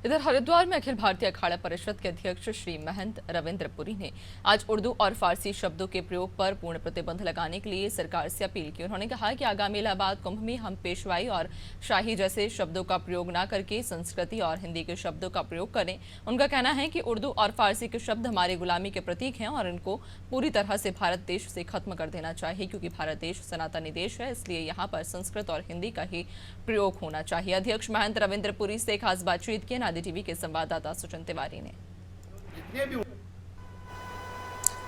इधर हरिद्वार में अखिल भारतीय अखाड़ा परिषद के अध्यक्ष श्री महंत रविंद्र पुरी ने आज उर्दू और फारसी शब्दों के प्रयोग पर पूर्ण प्रतिबंध लगाने के लिए सरकार से अपील की। उन्होंने कहा कि आगामी इलाहाबाद कुंभ में हम पेशवाई और शाही जैसे शब्दों का प्रयोग न करके संस्कृति और हिंदी के शब्दों का प्रयोग करें। उनका कहना है कि उर्दू और फारसी के शब्द हमारी गुलामी के प्रतीक हैं और इनको पूरी तरह से भारत देश से खत्म कर देना चाहिए, क्योंकि भारत देश सनातनी देश है, इसलिए यहाँ पर संस्कृत और हिंदी का ही प्रयोग होना चाहिए। अध्यक्ष महंत रविंद्र पुरी से खास बातचीत की नादी टीवी के संवाददाता सुचन तिवारी ने।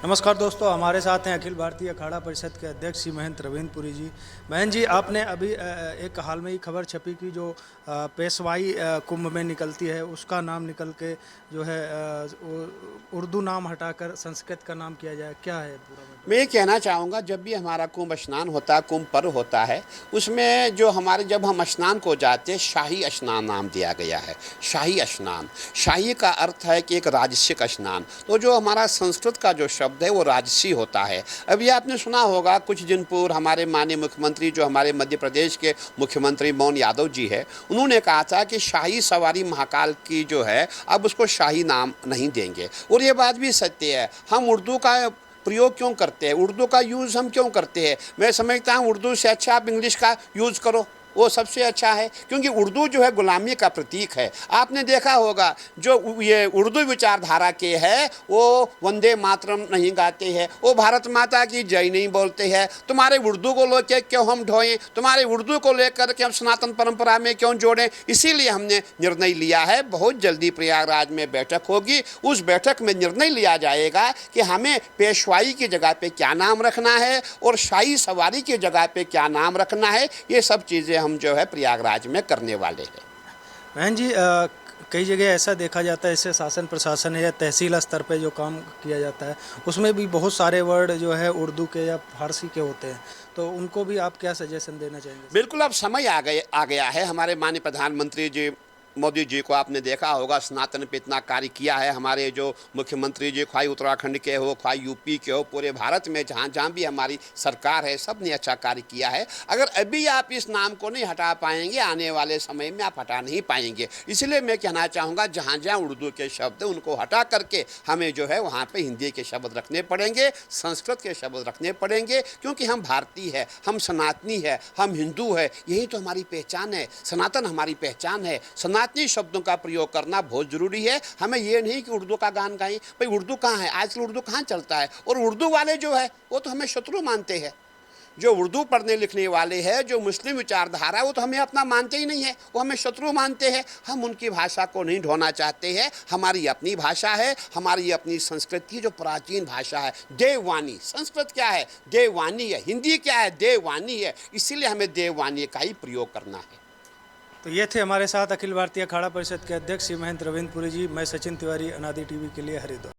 नमस्कार दोस्तों, हमारे साथ हैं अखिल भारतीय अखाड़ा परिषद के अध्यक्ष श्री महंत रविंद्र पुरी जी। महंत जी, आपने अभी एक हाल में ही खबर छपी कि जो पेशवाई कुंभ में निकलती है उसका नाम निकल के जो है उर्दू नाम हटाकर संस्कृत का नाम किया जाए, क्या है पूरा? मैं ये कहना चाहूँगा, जब भी हमारा कुंभ स्नान होता है, कुंभ पर्व होता है, उसमें जो हमारे जब हम स्नान को जाते हैं, शाही स्नान नाम दिया गया है। शाही स्नान, शाही का अर्थ है कि एक राजसिक स्नान। तो जो हमारा संस्कृत का जो शब्द है वो राजसी होता है। अभी आपने सुना होगा कुछ दिन पूर्व हमारे माननीय मुख्यमंत्री, जो हमारे मध्य प्रदेश के मुख्यमंत्री मोहन यादव जी है, उन्होंने कहा था कि शाही सवारी महाकाल की जो है अब उसको शाही नाम नहीं देंगे। और ये बात भी सत्य है। हम उर्दू का प्रयोग क्यों करते हैं, उर्दू का यूज़ हम क्यों करते हैं? मैं समझता हूँ उर्दू से अच्छा आप इंग्लिश का यूज़ करो, वो सबसे अच्छा है, क्योंकि उर्दू जो है गुलामी का प्रतीक है। आपने देखा होगा जो ये उर्दू विचारधारा के है वो वंदे मातरम नहीं गाते हैं, वो भारत माता की जय नहीं बोलते हैं। तुम्हारे उर्दू को लेकर क्यों हम ढोएं, तुम्हारे उर्दू को लेकर के हम सनातन परंपरा में क्यों जोड़ें? इसीलिए हमने निर्णय लिया है, बहुत जल्दी प्रयागराज में बैठक होगी, उस बैठक में निर्णय लिया जाएगा कि हमें पेशवाई की जगह पे क्या नाम रखना है और शाही सवारी की जगह पे क्या नाम रखना है। ये सब चीज़ें हम जो है प्रयागराज में करने वाले हैं। महंत जी, कई जगह ऐसा देखा जाता है, इससे शासन प्रशासन है या तहसील स्तर पे जो काम किया जाता है उसमें भी बहुत सारे वर्ड जो है उर्दू के या फारसी के होते हैं, तो उनको भी आप क्या सजेशन देना चाहेंगे? बिल्कुल, अब समय आ गया है। हमारे माननीय प्रधानमंत्री जी मोदी जी को आपने देखा होगा, सनातन पे इतना कार्य किया है। हमारे जो मुख्यमंत्री जी, ख्वाही उत्तराखंड के हो, ख्वाही यूपी के हो, पूरे भारत में जहाँ जहाँ भी हमारी सरकार है, सब ने अच्छा कार्य किया है। अगर अभी आप इस नाम को नहीं हटा पाएंगे, आने वाले समय में आप हटा नहीं पाएंगे। इसलिए मैं कहना चाहूँगा, जहाँ जहाँ उर्दू के शब्द उनको हटा करके हमें जो है वहाँ पर हिंदी के शब्द रखने पड़ेंगे, संस्कृत के शब्द रखने पड़ेंगे, क्योंकि हम भारतीय है, हम सनातनी है, हम हिंदू है, यही तो हमारी पहचान है। सनातन हमारी पहचान है। सनातनी शब्दों का प्रयोग करना बहुत जरूरी है। हमें ये नहीं कि उर्दू का गान गाएं। भाई उर्दू कहाँ है? आजकल उर्दू कहाँ चलता है? और उर्दू वाले जो है वो तो हमें शत्रु मानते हैं। जो उर्दू पढ़ने लिखने वाले हैं, जो मुस्लिम विचारधारा है, वो तो हमें अपना मानते ही नहीं है, वो हमें शत्रु मानते हैं। हम उनकी भाषा को नहीं ढोना चाहते हैं। हमारी अपनी भाषा है, हमारी अपनी संस्कृति जो प्राचीन भाषा है, देववाणी। संस्कृत क्या है? देववाणी है। हिंदी क्या है? देववाणी है। इसीलिए हमें देववाणी का ही प्रयोग करना है। तो ये थे हमारे साथ अखिल भारतीय अखाड़ा परिषद के अध्यक्ष श्री महंत रविंद्र पुरी जी। मैं सचिन तिवारी, अनादि टीवी के लिए, हरिद्वार।